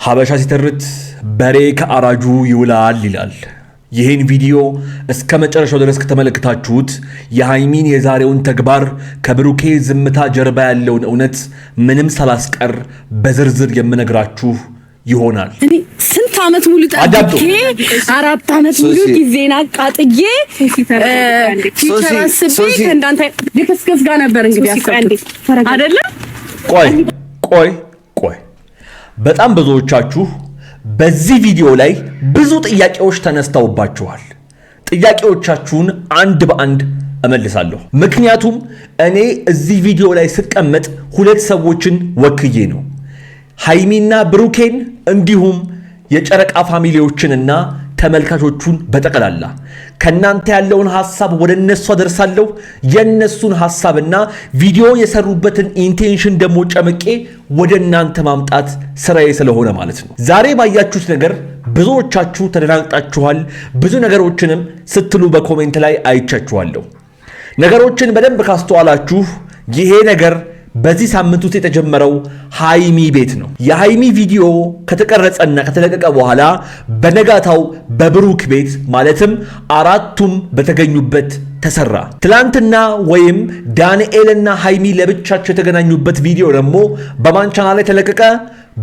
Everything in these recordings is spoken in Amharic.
ሀበሻ ሲተርት በሬ ከአራጁ ይውላል ይላል። ይህን ቪዲዮ እስከ መጨረሻው ድረስ ከተመለከታችሁት የሃይሚን የዛሬውን ተግባር ከብሩኬ ዝምታ ጀርባ ያለውን እውነት ምንም ሳላስቀር በዝርዝር የምነግራችሁ ይሆናል። እኔ ስንት ዓመት ሙሉ ጠብቄ 4 ዓመት ሙሉ ጊዜና ቃጥዬ ፊቸራስቤ ከእንዳንተ ድክስክስ ጋር ነበር እንግዲህ አይደለ? ቆይ በጣም ብዙዎቻችሁ በዚህ ቪዲዮ ላይ ብዙ ጥያቄዎች ተነስተውባችኋል። ጥያቄዎቻችሁን አንድ በአንድ እመልሳለሁ። ምክንያቱም እኔ እዚህ ቪዲዮ ላይ ስቀመጥ ሁለት ሰዎችን ወክዬ ነው። ሃይሚና ብሩኬን እንዲሁም የጨረቃ ፋሚሊዎችንና ተመልካቾቹን በጠቅላላ ከናንተ ያለውን ሐሳብ ወደ እነሱ አደርሳለሁ። የነሱን ሐሳብና ቪዲዮ የሰሩበትን ኢንቴንሽን ደግሞ ጨምቄ ወደ እናንተ ማምጣት ስራዬ ስለሆነ ማለት ነው። ዛሬ ባያችሁት ነገር ብዙዎቻችሁ ተደናግጣችኋል። ብዙ ነገሮችንም ስትሉ በኮሜንት ላይ አይቻችኋለሁ። ነገሮችን በደንብ ካስተዋላችሁ ይሄ ነገር በዚህ ሳምንት ውስጥ የተጀመረው ሃይሚ ቤት ነው። የሃይሚ ቪዲዮ ከተቀረጸና ከተለቀቀ በኋላ በነጋታው በብሩክ ቤት ማለትም አራቱም በተገኙበት ተሰራ። ትላንትና ወይም ዳንኤልና ሃይሚ ለብቻቸው የተገናኙበት ቪዲዮ ደግሞ በማን ቻናል ላይ ተለቀቀ?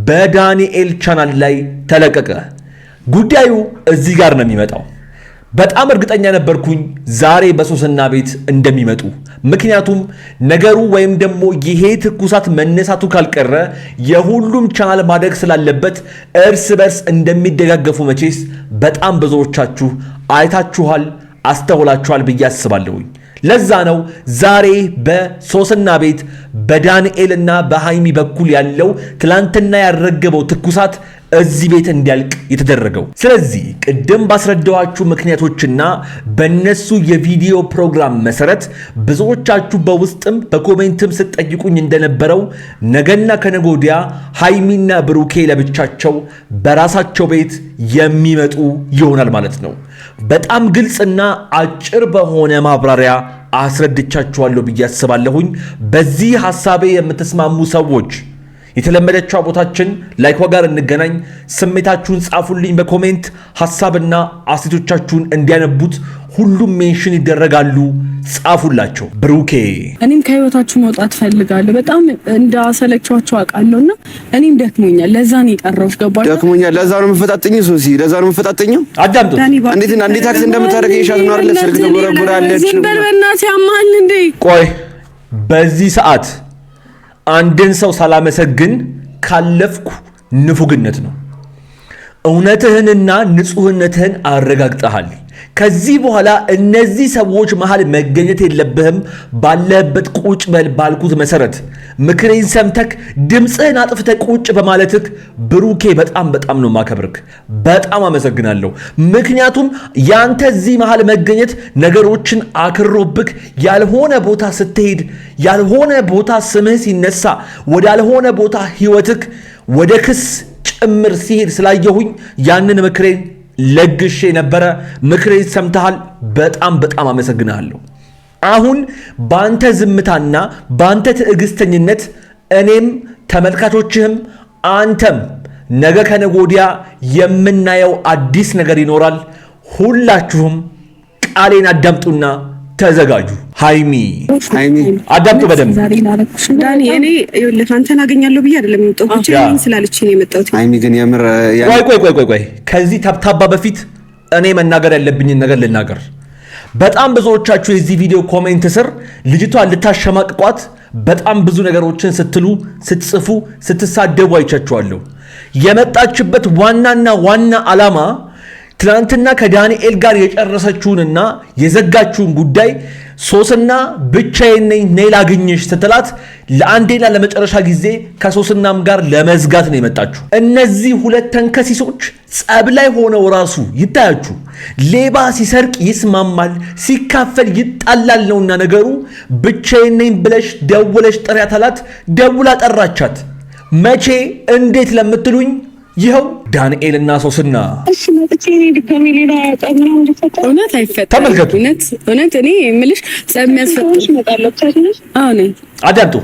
በዳንኤል ቻናል ላይ ተለቀቀ። ጉዳዩ እዚህ ጋር ነው የሚመጣው። በጣም እርግጠኛ ነበርኩኝ ዛሬ በሶስና ቤት እንደሚመጡ። ምክንያቱም ነገሩ ወይም ደግሞ ይሄ ትኩሳት መነሳቱ ካልቀረ የሁሉም ቻናል ማደግ ስላለበት እርስ በርስ እንደሚደጋገፉ መቼስ በጣም ብዙዎቻችሁ አይታችኋል፣ አስተውላችኋል ብዬ አስባለሁኝ። ለዛ ነው ዛሬ በሶስና ቤት በዳንኤልና በሃይሚ በኩል ያለው ትላንትና ያረገበው ትኩሳት እዚህ ቤት እንዲያልቅ የተደረገው። ስለዚህ ቅድም ባስረዳኋችሁ ምክንያቶችና በእነሱ የቪዲዮ ፕሮግራም መሰረት ብዙዎቻችሁ በውስጥም በኮሜንትም ስትጠይቁኝ እንደነበረው ነገና ከነጎዲያ ሃይሚና ብሩኬ ለብቻቸው በራሳቸው ቤት የሚመጡ ይሆናል ማለት ነው። በጣም ግልጽና አጭር በሆነ ማብራሪያ አስረድቻችኋለሁ ብዬ አስባለሁኝ። በዚህ ሐሳቤ የምትስማሙ ሰዎች የተለመደችው ቦታችን ላይክ ጋር እንገናኝ። ስሜታችሁን ጻፉልኝ በኮሜንት ሐሳብና አስተያየቶቻችሁን እንዲያነቡት ሁሉም ሜንሽን ይደረጋሉ። ጻፉላቸው። ብሩኬ እኔም ከህይወታችሁ መውጣት ፈልጋለሁ። በጣም እንዳሰለቻችሁ አውቃለሁና እኔም ደክሞኛል። ለዛ ነው የቀረሁት። ገባችሁ? ደክሞኛል። ለዛ ነው የምፈጣጥኝ። ሶሲ ለዛ ነው የምፈጣጥኝ። አዳምጡ። እንዴት አክት እንደምታደርግ ይሻት ነው አይደል? ስልክ ተጎረጎራለች። ዝም በል በእናትህ ያማል እንዴ? ቆይ በዚህ ሰዓት አንድን ሰው ሳላመሰግን ካለፍኩ ንፉግነት ነው። እውነትህንና ንጹህነትህን አረጋግጠሃል። ከዚህ በኋላ እነዚህ ሰዎች መሃል መገኘት የለብህም። ባለህበት ቁጭ በል ባልኩት መሰረት ምክሬን ሰምተክ ድምፅህን አጥፍተህ ቁጭ በማለትክ ብሩኬ በጣም ነው ማከብርክ። በጣም አመሰግናለሁ። ምክንያቱም ያንተ እዚህ መሃል መገኘት ነገሮችን አክሮብክ ያልሆነ ቦታ ስትሄድ፣ ያልሆነ ቦታ ስምህ ሲነሳ፣ ወዳልሆነ ቦታ ህይወትክ ወደ ክስ ጭምር ሲሄድ ስላየሁኝ ያንን ምክሬን ለግሼ ነበረ። ምክሬን ሰምተሃል። በጣም አመሰግናለሁ። አሁን ባንተ ዝምታና ባንተ ትዕግስተኝነት እኔም ተመልካቾችህም አንተም ነገ ከነጎዲያ የምናየው አዲስ ነገር ይኖራል። ሁላችሁም ቃሌን አዳምጡና ተዘጋጁ። ሃይሚ አዳምጡ በደንብ። ዳኒ እኔ ይኸውልህ አንተን አገኛለሁ ብዬ አይደለም የመጣሁት፣ ብቻዬን ስላለች ነው የመጣሁት። ሃይሚ ግን የምር ቆይ ከዚህ ተብታባ በፊት እኔ መናገር ያለብኝን ነገር ልናገር። በጣም ብዙዎቻችሁ የዚህ ቪዲዮ ኮሜንት ስር ልጅቷን ልታሸማቅቋት በጣም ብዙ ነገሮችን ስትሉ፣ ስትጽፉ፣ ስትሳደቡ አይቻችኋለሁ። የመጣችበት ዋናና ዋና ዓላማ ትናንትና ከዳንኤል ጋር የጨረሰችውንና የዘጋችውን ጉዳይ ሶስና ብቻዬን ነኝ ላግኝሽ ስትላት ለአንዴና ለመጨረሻ ጊዜ ከሶስናም ጋር ለመዝጋት ነው የመጣችሁ። እነዚህ ሁለት ተንከሲሶች ጸብ ላይ ሆነው ራሱ ይታያችሁ። ሌባ ሲሰርቅ ይስማማል፣ ሲካፈል ይጣላል ነውና ነገሩ። ብቻዬን ነኝ ብለሽ ደውለሽ ጥሪያት አላት። ደውላ ጠራቻት። መቼ እንዴት ለምትሉኝ ይኸው ዳንኤልና ሶስና እሺ መጥቼ እኔ ድጋሚ ሌላ ጣምና እንድፈታ እውነት አይፈታም። ተመልከቱ። እውነት እኔ የምልሽ ጸብ የሚያስፈታሽ መጣለች። አሁን አዳምጡ።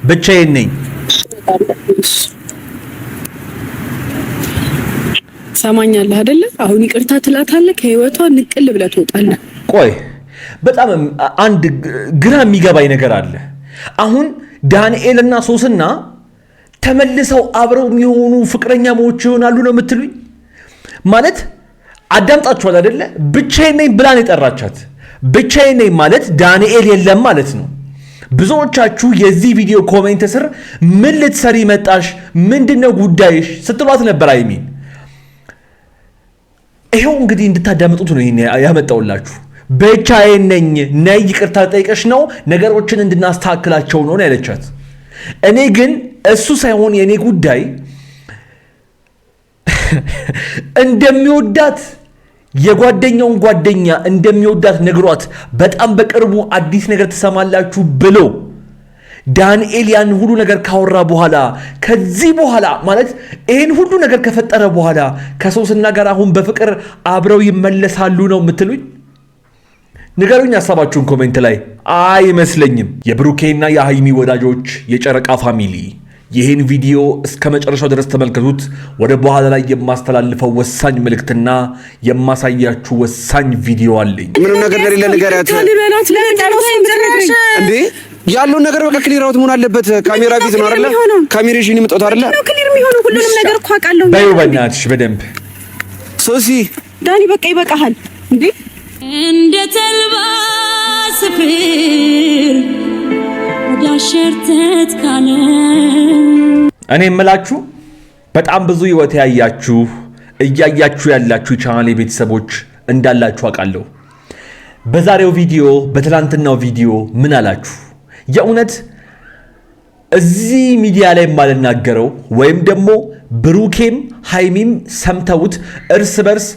ብቻዬን ነኝ ሰማኛለህ አይደለ? አሁን ይቅርታ ትላታለህ፣ ከህይወቷ ንቅል ብለህ ትወጣለህ። ቆይ በጣም አንድ ግራ የሚገባኝ ነገር አለ። አሁን ዳንኤልና ሶስና ተመልሰው አብረው የሚሆኑ ፍቅረኛሞች ይሆናሉ ነው የምትሉኝ? ማለት አዳምጣችኋል አይደለ? ብቻዬን ነኝ ብላን የጠራቻት ብቻዬን ነኝ ማለት ዳንኤል የለም ማለት ነው። ብዙዎቻችሁ የዚህ ቪዲዮ ኮሜንት ስር ምን ልትሰሪ መጣሽ? ምንድነው ጉዳይሽ ስትሏት ነበር። አይሚን ይሄው እንግዲህ እንድታዳምጡት ነው ይሄን ያመጣውላችሁ። ብቻዬን ነኝ ነይ ይቅርታ ጠይቀሽ ነው ነገሮችን እንድናስተካክላቸው ነው ያለቻት። እኔ ግን እሱ ሳይሆን የኔ ጉዳይ እንደሚወዳት የጓደኛውን ጓደኛ እንደሚወዳት ነግሯት በጣም በቅርቡ አዲስ ነገር ትሰማላችሁ ብሎ ዳንኤል ያን ሁሉ ነገር ካወራ በኋላ ከዚህ በኋላ ማለት ይሄን ሁሉ ነገር ከፈጠረ በኋላ ከሶስና ጋር አሁን በፍቅር አብረው ይመለሳሉ ነው የምትሉኝ? ንገሩኝ ሐሳባችሁን ኮሜንት ላይ። አይመስለኝም። የብሩኬና የሃይሚ ወዳጆች የጨረቃ ፋሚሊ ይህን ቪዲዮ እስከ መጨረሻው ድረስ ተመልከቱት። ወደ በኋላ ላይ የማስተላልፈው ወሳኝ መልእክትና የማሳያችሁ ወሳኝ ቪዲዮ አለኝ። ምንም ነገር ለሌለ ንገሪያት እንዴ! ያለውን ነገር በቃ ክሊር አውት መሆን አለበት። ካሜራ ፊት ነው አይደለ? ካሜራሽን ይመጣው አይደለ? ነው ክሊር የሚሆነው ሁሉንም ነገር እኮ አውቃለሁ። በይው በእናትሽ በደንብ ሶሲ ዳኒ በቃ ይበቃሃል እንዴ! እንደ ተልባ ስፍር ዳሸርተት ካለ እኔ የምላችሁ በጣም ብዙ ህይወት ያያችሁ እያያችሁ ያላችሁ ቻናሌ ቤተሰቦች እንዳላችሁ አውቃለሁ። በዛሬው ቪዲዮ በትላንትናው ቪዲዮ ምን አላችሁ? የእውነት እዚህ ሚዲያ ላይ የማልናገረው ወይም ደግሞ ብሩኬም ሃይሚም ሰምተውት እርስ በርስ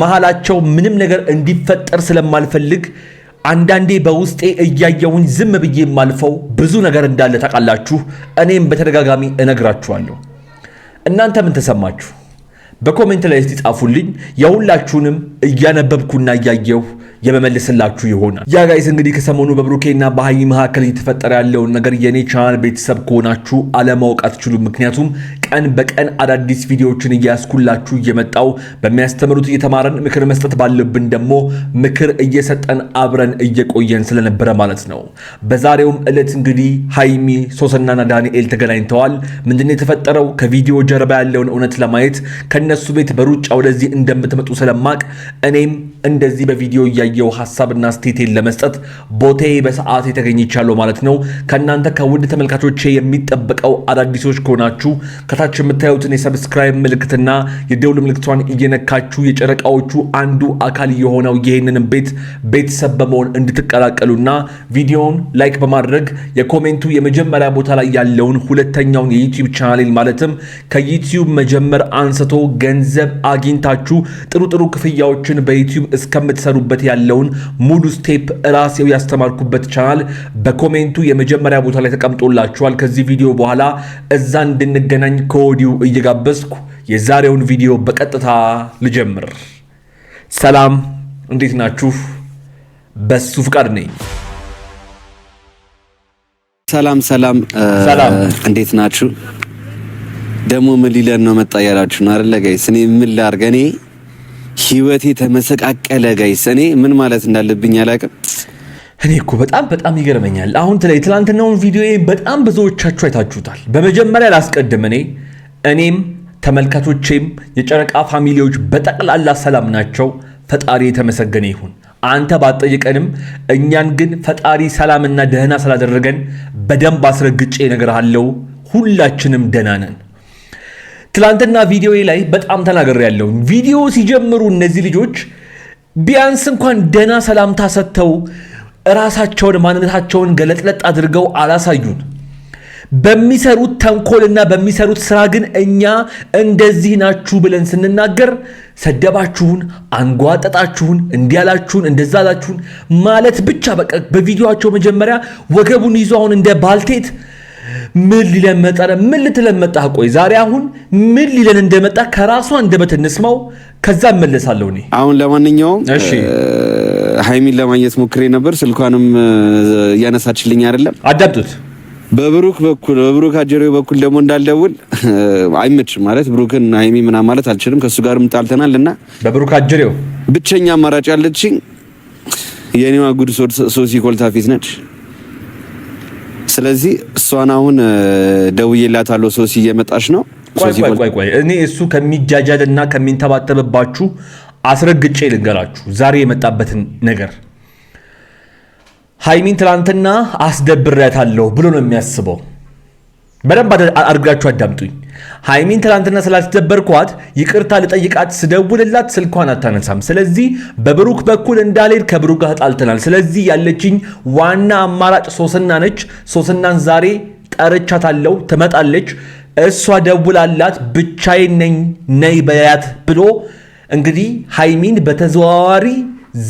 መሃላቸው ምንም ነገር እንዲፈጠር ስለማልፈልግ አንዳንዴ በውስጤ እያየሁኝ ዝም ብዬ የማልፈው ብዙ ነገር እንዳለ ታውቃላችሁ። እኔም በተደጋጋሚ እነግራችኋለሁ። እናንተ ምን ተሰማችሁ? በኮሜንት ላይ እስቲ ጻፉልኝ። የሁላችሁንም እያነበብኩና እያየሁ የመመልስላችሁ ይሆናል። ያ ጋይስ እንግዲህ ከሰሞኑ በብሩኬና በሃይሚ መካከል እየተፈጠረ ያለውን ነገር የኔ ቻናል ቤተሰብ ከሆናችሁ አለማወቅ አትችሉም። ምክንያቱም ቀን በቀን አዳዲስ ቪዲዮዎችን እያስኩላችሁ እየመጣው በሚያስተምሩት እየተማረን ምክር መስጠት ባለብን ደግሞ ምክር እየሰጠን አብረን እየቆየን ስለነበረ ማለት ነው። በዛሬውም ዕለት እንግዲህ ሃይሚ ሶስናና ዳንኤል ተገናኝተዋል። ምንድነው የተፈጠረው? ከቪዲዮ ጀርባ ያለውን እውነት ለማየት ከነሱ ቤት በሩጫ ወደዚህ እንደምትመጡ ስለማቅ እኔም እንደዚህ በቪዲዮ ያየው ሐሳብና ስቴቴን ለመስጠት ቦታዬ በሰዓት የተገኝቻለሁ ማለት ነው። ከናንተ ከውድ ተመልካቾቼ የሚጠበቀው አዳዲሶች ከሆናችሁ ከታች የምታዩትን የሰብስክራይብ ምልክትና የደውል ምልክቷን እየነካችሁ የጨረቃዎቹ አንዱ አካል የሆነው ይሄንን ቤተሰብ በመሆን እንድትቀላቀሉና ቪዲዮውን ላይክ በማድረግ የኮሜንቱ የመጀመሪያ ቦታ ላይ ያለውን ሁለተኛውን የዩቲዩብ ቻናሌን ማለትም ከዩቲዩብ መጀመር አንስቶ ገንዘብ አግኝታችሁ ጥሩ ክፍያዎችን በዩቲዩብ እስከምትሰሩበት ያለውን ሙሉ ስቴፕ ራሴው ያስተማርኩበት ቻናል በኮሜንቱ የመጀመሪያ ቦታ ላይ ተቀምጦላችኋል። ከዚህ ቪዲዮ በኋላ እዛ እንድንገናኝ ከወዲሁ እየጋበዝኩ የዛሬውን ቪዲዮ በቀጥታ ልጀምር። ሰላም፣ እንዴት ናችሁ? በሱ ፍቃድ ነኝ። ሰላም፣ እንዴት ናችሁ? ደግሞ ምን ሊለን ነው መጣ ያላችሁ ነው አይደል ጋይስ? እኔ ምን ላድርግ? እኔ ህይወቴ ተመሰቃቀለ ጋይስ። እኔ ምን ማለት እንዳለብኝ አላውቅም። እኔ እኮ በጣም ይገርመኛል። አሁን ትላንትናውን ቪዲዮ በጣም ብዙዎቻችሁ አይታችሁታል። በመጀመሪያ ላስቀድም፣ እኔም ተመልካቾቼም የጨረቃ ፋሚሊዎች በጠቅላላ ሰላም ናቸው። ፈጣሪ የተመሰገነ ይሁን። አንተ ባጠይቀንም እኛን ግን ፈጣሪ ሰላምና ደህና ስላደረገን በደንብ አስረግጬ እነግርሃለሁ፣ ሁላችንም ደህና ነን። ትላንትና ቪዲዮ ላይ በጣም ተናግሬያለሁ። ቪዲዮ ሲጀምሩ እነዚህ ልጆች ቢያንስ እንኳን ደህና ሰላምታ ሰጥተው ራሳቸውን ማንነታቸውን ገለጥለጥ አድርገው አላሳዩን። በሚሰሩት ተንኮልና በሚሰሩት ስራ ግን እኛ እንደዚህ ናችሁ ብለን ስንናገር ሰደባችሁን፣ አንጓጠጣችሁን፣ እንዲያላችሁን፣ እንደዛላችሁን ማለት ብቻ በቃ በቪዲዮአቸው መጀመሪያ ወገቡን ይዞ አሁን እንደ ባልቴት ምን ሊለን መጣ? ምን ልትለን መጣ? ቆይ ዛሬ አሁን ምን ሊለን እንደመጣ ከራሷ አንደበት እንስማው፣ ከዛ እመለሳለሁ እኔ። አሁን ለማንኛውም እሺ፣ ሃይሚን ለማግኘት ሞክሬ ነበር፣ ስልኳንም እያነሳችልኝ አይደለም። አዳምጡት። በብሩክ አጀሬው በኩል ደግሞ እንዳልደውል አይመችም ማለት ብሩክን ሃይሚ ምናምን ማለት አልችልም። ከሱ ጋርም ጣልተናልና በብሩክ አጀሬው ብቸኛ አማራጭ ያለችኝ የኔዋ ጉድ ሶሲ ኮልታፊት ነች። ስለዚህ እሷን አሁን ደውዬላታለሁ። ሶሲ እየመጣች ነው። ቆይ እኔ እሱ ከሚጃጃልና ከሚንተባተብባችሁ አስረግጬ ልንገራችሁ ዛሬ የመጣበትን ነገር። ሃይሚን ትናንትና አስደብሬያታለሁ ብሎ ነው የሚያስበው። በደንብ አድርጋችሁ አዳምጡኝ። ሃይሚን ትናንትና ስላስደበርኳት ይቅርታ ልጠይቃት ስደውልላት ስልኳን አታነሳም። ስለዚህ በብሩክ በኩል እንዳልሄድ ከብሩክ ጋር ተጣልተናል። ስለዚህ ያለችኝ ዋና አማራጭ ሶስና ነች። ሶስናን ዛሬ ጠርቻታለሁ፣ ትመጣለች። እሷ ደውላላት ብቻዬን ነኝ ነይ በያት ብሎ እንግዲህ ሃይሚን በተዘዋዋሪ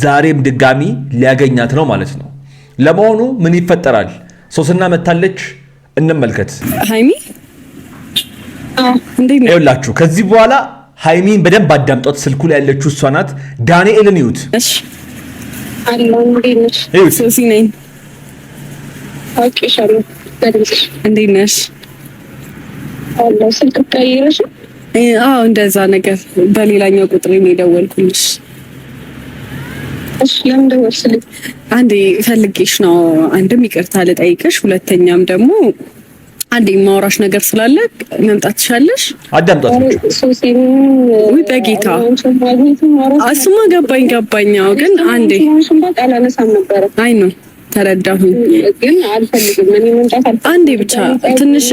ዛሬም ድጋሚ ሊያገኛት ነው ማለት ነው። ለመሆኑ ምን ይፈጠራል? ሶስና መታለች፣ እንመልከት። ሃይሚ እንዴት ነው? ይኸውላችሁ ከዚህ በኋላ ሃይሚን በደንብ አዳምጧት። ስልኩ ላይ ያለችው እሷ ናት። ዳንኤልን ይዩት። እሺ አላህ እንዴት ነሽ? ሶሲ ነኝ። አውቄሻለሁ። እንዴት ነሽ? አላህ ስልክ ቀይረሽ? አዎ እንደዛ ነገር በሌላኛው ቁጥር ነው የደወልኩልሽ። እሺ ለምን ደወልሽልኝ? አንዴ ፈልጌሽ ነው። አንድም ይቅርታ ልጠይቅሽ፣ ሁለተኛም ደግሞ አንዴ ማውራሽ ነገር ስላለ መምጣት ትሻለሽ። አዳምጣት። ሶሲን ወይ በጌታ እሱማ ገባኝ። ግን አንዴ አላነሳም ነበረ። አይ ነው ተረዳሁኝ፣ ግን አልፈልግም። እኔ መምጣት አልፈልግም። አንዴ ብቻ ትንሽ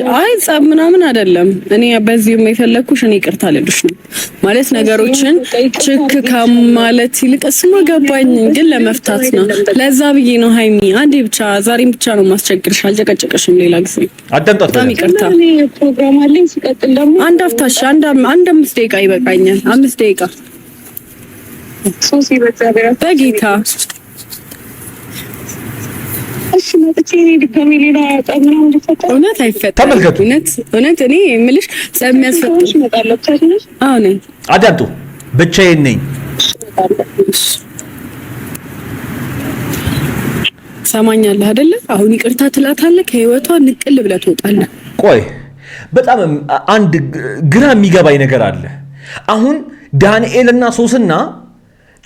ጸብ ምናምን አይደለም። እኔ በዚህም የፈለኩሽ እኔ ይቅርታ ልልሽ ነው ማለት ነገሮችን ችክ ከማለት ይልቅ እሱማ ገባኝ፣ ግን ለመፍታት ነው። ለዛ ብዬ ነው ሃይሚ፣ አንዴ ብቻ ዛሬም ብቻ ነው ማስቸግርሽ። አልጨቀጨቀሽም ሌላ ጊዜ። አዳምጣት። በጣም ይቅርታ። እኔ ፕሮግራም አለኝ። ሲቀጥል ደግሞ አንድ አፍታሽ አንድ 5 ደቂቃ ይበቃኛል። 5 ደቂቃ ሶሲ በጌታ እሺ መጥቼ እኔ ድጋሜ ሌላ ጠምና እንድፈታ እውነት አይፈታም። ተመልከቱ። እውነት እኔ የምልሽ ስለሚያስፈጥሽ መጣለች ታችነሽ። አዎ ነኝ። አዳምጡ። ብቻዬን ነኝ። ሰማኛለህ አይደለ? አሁን ይቅርታ ትላታለህ፣ ከህይወቷ ንቅል ብለህ ትወጣለህ። ቆይ በጣም አንድ ግራ የሚገባኝ ነገር አለ። አሁን ዳንኤልና ሶስና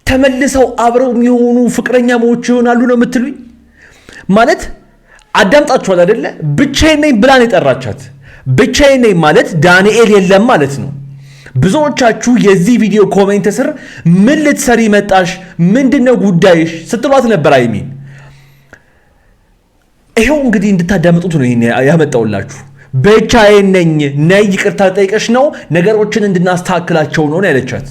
ተመልሰው አብረው የሚሆኑ ፍቅረኛሞች ይሆናሉ ነው የምትሉኝ? ማለት አዳምጣችኋል አይደለ? ብቻዬን ነኝ ብላን የጠራቻት። ብቻዬን ነኝ ማለት ዳንኤል የለም ማለት ነው። ብዙዎቻችሁ የዚህ ቪዲዮ ኮሜንት ስር ምን ልትሰሪ መጣሽ? ምንድነው ጉዳይሽ ስትሏት ነበር ሃይሚን። ይሄው እንግዲህ እንድታዳምጡት ነው ይሄን ያመጣውላችሁ። ብቻዬን ነኝ ነይ ይቅርታ ጠይቀሽ ነው ነገሮችን እንድናስተካክላቸው ነው ያለቻት።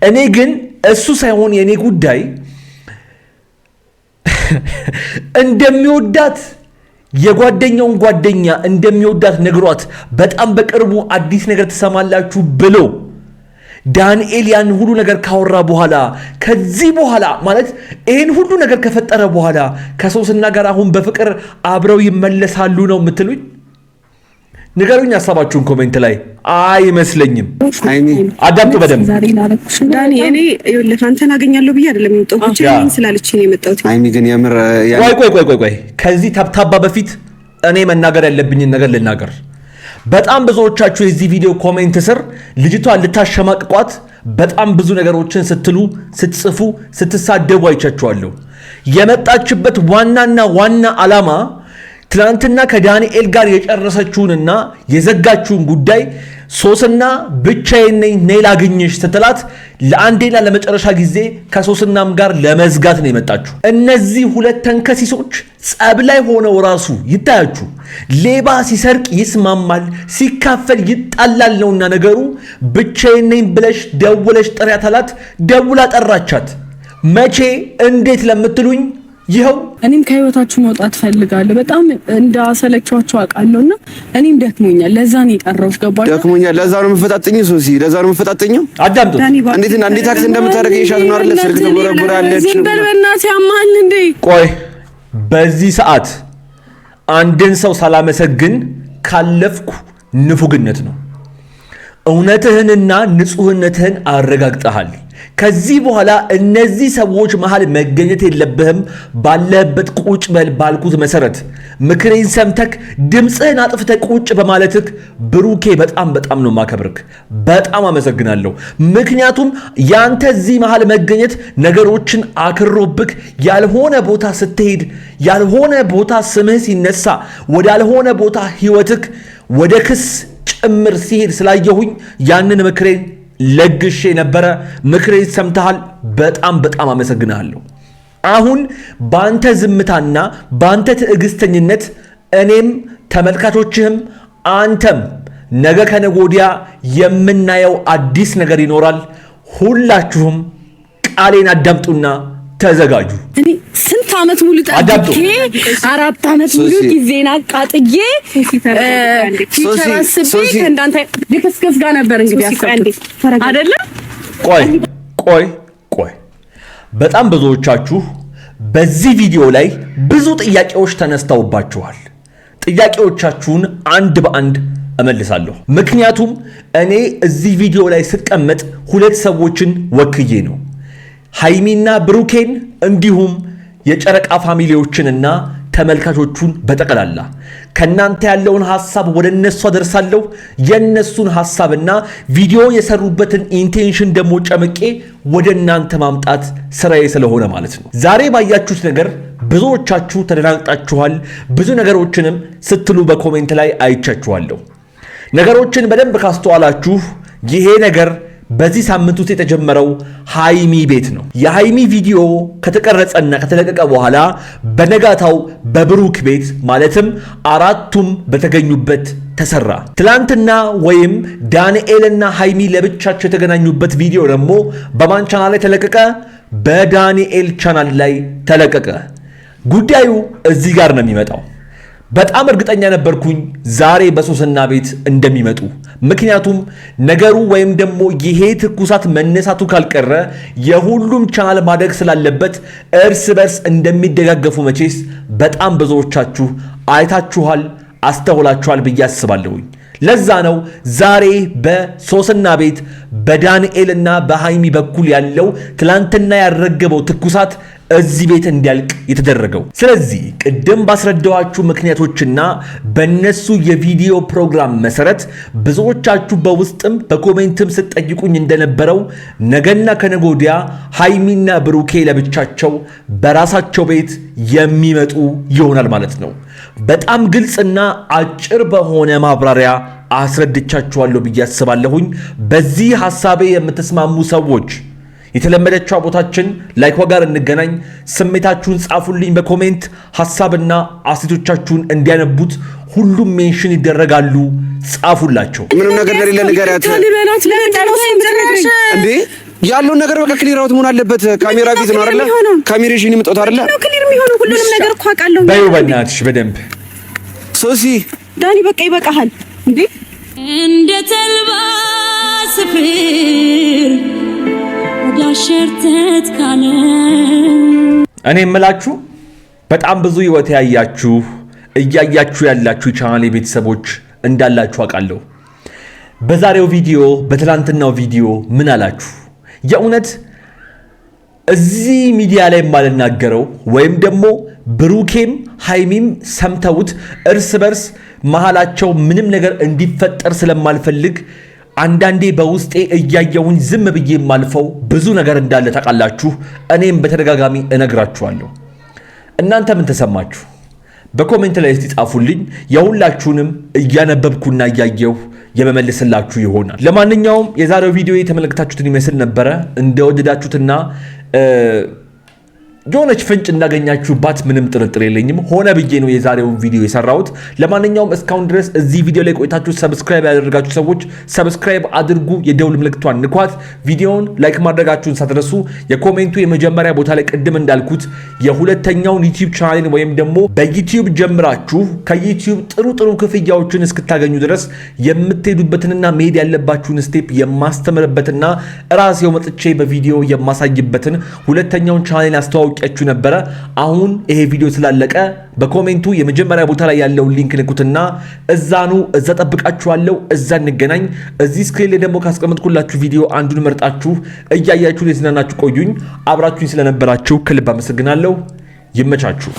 እኔ ግን እሱ ሳይሆን የኔ ጉዳይ እንደሚወዳት የጓደኛውን ጓደኛ እንደሚወዳት ነግሯት በጣም በቅርቡ አዲስ ነገር ትሰማላችሁ ብሎ ዳንኤል ያን ሁሉ ነገር ካወራ በኋላ ከዚህ በኋላ ማለት ይሄን ሁሉ ነገር ከፈጠረ በኋላ ከሶስና ጋር አሁን በፍቅር አብረው ይመለሳሉ ነው የምትሉኝ? ንገሩኝ ሐሳባችሁን ኮሜንት ላይ። አይመስለኝም። ሃይሚ አዳምጡ በደንብ። ዳኒ እኔ ይኸውልህ አንተን አገኛለሁ ብዬ አይደለም የመጣሁት፣ ብቻዬን ስላለችኝ ነው የመጣሁት። ሃይሚ ግን የምር ቆይ ከዚህ ታብታባ በፊት እኔ መናገር ያለብኝን ነገር ልናገር። በጣም ብዙዎቻችሁ የዚህ ቪዲዮ ኮሜንት ስር ልጅቷን ልታሸማቅቋት በጣም ብዙ ነገሮችን ስትሉ፣ ስትጽፉ፣ ስትሳደቡ አይቻችኋለሁ። የመጣችበት ዋናና ዋና ዓላማ ትናንትና ከዳንኤል ጋር የጨረሰችውንና የዘጋችውን ጉዳይ ሶስና ብቻዬን ነኝ ላግኝሽ ስትላት ለአንዴና ለመጨረሻ ጊዜ ከሶስናም ጋር ለመዝጋት ነው የመጣችሁ። እነዚህ ሁለት ተንከሲሶች ጸብ ላይ ሆነው ራሱ ይታያችሁ። ሌባ ሲሰርቅ ይስማማል፣ ሲካፈል ይጣላል ነውና ነገሩ። ብቻዬን ነኝ ብለሽ ደውለሽ ጥሪያት አላት። ደውላ ጠራቻት። መቼ እንዴት ለምትሉኝ ይኸው እኔም ከህይወታችሁ መውጣት ፈልጋለሁ። በጣም እንዳሰለቻችሁ አውቃለሁና እኔም ደክሞኛል። ለዛ ነው የጠራሁሽ። ገባሽ? ደክሞኛል። ለዛ ነው የምፈጣጥኝ። ሶሲ ለዛ ነው የምፈጣጥኝ። አዳምጡ። እንዴት ታክስ እንደምታደርግ ይሻት ነው አይደል? ስልክ ተጎረጎራለች። ዝም በል በእናትህ፣ ያማል እንዴ? ቆይ በዚህ ሰዓት አንድን ሰው ሳላመሰግን ካለፍኩ ንፉግነት ነው። እውነትህንና ንጹህነትህን አረጋግጠሃል። ከዚህ በኋላ እነዚህ ሰዎች መሃል መገኘት የለብህም። ባለህበት ቁጭ በል ባልኩት መሰረት ምክሬን ሰምተክ ድምፅህን አጥፍተህ ቁጭ በማለትክ ብሩኬ በጣም ነው ማከብርክ። በጣም አመሰግናለሁ። ምክንያቱም ያንተ እዚህ መሃል መገኘት ነገሮችን አክሮብክ ያልሆነ ቦታ ስትሄድ፣ ያልሆነ ቦታ ስምህ ሲነሳ፣ ወዳልሆነ ቦታ ህይወትክ ወደ ክስ ጭምር ሲሄድ ስላየሁኝ ያንን ምክሬን ለግሼ ነበረ። ምክሬን ሰምተሃል። በጣም አመሰግናለሁ። አሁን ባንተ ዝምታና ባንተ ትዕግስተኝነት እኔም ተመልካቾችህም አንተም ነገ ከነገ ወዲያ የምናየው አዲስ ነገር ይኖራል። ሁላችሁም ቃሌን አዳምጡና ተዘጋጁ። እኔ ስንት ዓመት ሙሉ ጠብቄ 4 ዓመት ሙሉ ጊዜና ቃጥዬ ሲተራስቤ ከእንዳንተ ልክስክስ ጋር ነበር እንግዲህ አይደለ? ቆይ በጣም ብዙዎቻችሁ በዚህ ቪዲዮ ላይ ብዙ ጥያቄዎች ተነስተውባችኋል። ጥያቄዎቻችሁን አንድ በአንድ እመልሳለሁ። ምክንያቱም እኔ እዚህ ቪዲዮ ላይ ስቀመጥ ሁለት ሰዎችን ወክዬ ነው። ሃይሚና ብሩኬን እንዲሁም የጨረቃ ፋሚሊዎችንና ተመልካቾቹን በጠቅላላ ከናንተ ያለውን ሐሳብ ወደ እነሱ አደርሳለሁ። የነሱን ሐሳብና ቪዲዮ የሰሩበትን ኢንቴንሽን ደግሞ ጨምቄ ወደ እናንተ ማምጣት ስራዬ ስለሆነ ማለት ነው። ዛሬ ባያችሁት ነገር ብዙዎቻችሁ ተደናግጣችኋል። ብዙ ነገሮችንም ስትሉ በኮሜንት ላይ አይቻችኋለሁ። ነገሮችን በደንብ ካስተዋላችሁ ይሄ ነገር በዚህ ሳምንት ውስጥ የተጀመረው ሃይሚ ቤት ነው። የሃይሚ ቪዲዮ ከተቀረጸና ከተለቀቀ በኋላ በነጋታው በብሩክ ቤት ማለትም አራቱም በተገኙበት ተሰራ። ትላንትና ወይም ዳንኤልና ሃይሚ ለብቻቸው የተገናኙበት ቪዲዮ ደግሞ በማን ቻናል ላይ ተለቀቀ? በዳንኤል ቻናል ላይ ተለቀቀ። ጉዳዩ እዚህ ጋር ነው የሚመጣው። በጣም እርግጠኛ ነበርኩኝ ዛሬ በሶስና ቤት እንደሚመጡ። ምክንያቱም ነገሩ ወይም ደግሞ ይሄ ትኩሳት መነሳቱ ካልቀረ የሁሉም ቻናል ማደግ ስላለበት እርስ በርስ እንደሚደጋገፉ መቼስ በጣም ብዙዎቻችሁ አይታችኋል፣ አስተውላችኋል ብዬ አስባለሁኝ። ለዛ ነው ዛሬ በሶስና ቤት በዳንኤልና በሃይሚ በኩል ያለው ትላንትና ያረገበው ትኩሳት እዚህ ቤት እንዲያልቅ የተደረገው። ስለዚህ ቅድም ባስረዳዋችሁ ምክንያቶችና በነሱ የቪዲዮ ፕሮግራም መሰረት ብዙዎቻችሁ በውስጥም በኮሜንትም ስትጠይቁኝ እንደነበረው ነገና ከነገ ወዲያ ሃይሚና ብሩኬ ለብቻቸው በራሳቸው ቤት የሚመጡ ይሆናል ማለት ነው። በጣም ግልጽና አጭር በሆነ ማብራሪያ አስረድቻችኋለሁ ብዬ አስባለሁኝ። በዚህ ሐሳቤ የምትስማሙ ሰዎች የተለመደችው ቦታችን ላይክ ጋር እንገናኝ። ስሜታችሁን ጻፉልኝ በኮሜንት ሐሳብና አስተያየቶቻችሁን እንዲያነቡት ሁሉም ሜንሽን ይደረጋሉ። ጻፉላቸው። ምንም ነገር እንደሌለ ንገሪያት እንዴ። ያለውን ነገር በቃ ክሊር አውት መሆን አለበት። ካሜራ ፊት ነው አይደለ? ካሜራሽን ይመጣው አይደለ? ክሊር የሚሆነው ሁሉንም ነገር እኮ አውቃለሁ። በይው በእናትሽ በደንብ ሶሲ ዳኒ በቃ ይበቃሃል እንዴ። እንደ ተልባ ስፍር ዳሸርተት ካለ እኔ የምላችሁ በጣም ብዙ ህይወት ያያችሁ እያያችሁ ያላችሁ ቻናሌ ቤተሰቦች እንዳላችሁ አውቃለሁ። በዛሬው ቪዲዮ በትላንትናው ቪዲዮ ምን አላችሁ? የእውነት እዚህ ሚዲያ ላይ ማልናገረው ወይም ደግሞ ብሩኬም ሃይሚም ሰምተውት እርስ በርስ መሃላቸው ምንም ነገር እንዲፈጠር ስለማልፈልግ አንዳንዴ በውስጤ እያየሁኝ ዝም ብዬ የማልፈው ብዙ ነገር እንዳለ ታውቃላችሁ። እኔም በተደጋጋሚ እነግራችኋለሁ። እናንተ ምን ተሰማችሁ? በኮሜንት ላይ እስቲ ጻፉልኝ። የሁላችሁንም እያነበብኩና እያየሁ የመመልስላችሁ ይሆናል። ለማንኛውም የዛሬው ቪዲዮ የተመለከታችሁትን ይመስል ነበረ። እንደወደዳችሁትና የሆነች ፍንጭ እንዳገኛችሁባት ምንም ጥርጥር የለኝም። ሆነ ብዬ ነው የዛሬውን ቪዲዮ የሰራሁት። ለማንኛውም እስካሁን ድረስ እዚህ ቪዲዮ ላይ ቆይታችሁ ሰብስክራይብ ያደረጋችሁ ሰዎች ሰብስክራይብ አድርጉ፣ የደውል ምልክቷን ንኳት፣ ቪዲዮውን ላይክ ማድረጋችሁን ሳትረሱ። የኮሜንቱ የመጀመሪያ ቦታ ላይ ቅድም እንዳልኩት የሁለተኛውን ዩቲዩብ ቻናሌን ወይም ደግሞ በዩቲዩብ ጀምራችሁ ከዩቲዩብ ጥሩ ክፍያዎችን እስክታገኙ ድረስ የምትሄዱበትንና መሄድ ያለባችሁን ስቴፕ የማስተምርበትና ራሴው መጥቼ በቪዲዮ የማሳይበትን ሁለተኛውን ቻናሌን አስተዋውቂ አስተዋውቂያችሁ ነበረ። አሁን ይሄ ቪዲዮ ስላለቀ በኮሜንቱ የመጀመሪያ ቦታ ላይ ያለውን ሊንክ ንኩትና እዛኑ እዛ ጠብቃችኋለሁ። እዛ እንገናኝ። እዚህ ስክሪን ላይ ደግሞ ካስቀመጥኩላችሁ ቪዲዮ አንዱን መርጣችሁ እያያችሁ ለዝናናችሁ ቆዩኝ። አብራችሁኝ ስለነበራችሁ ከልብ አመሰግናለሁ። ይመቻችሁ።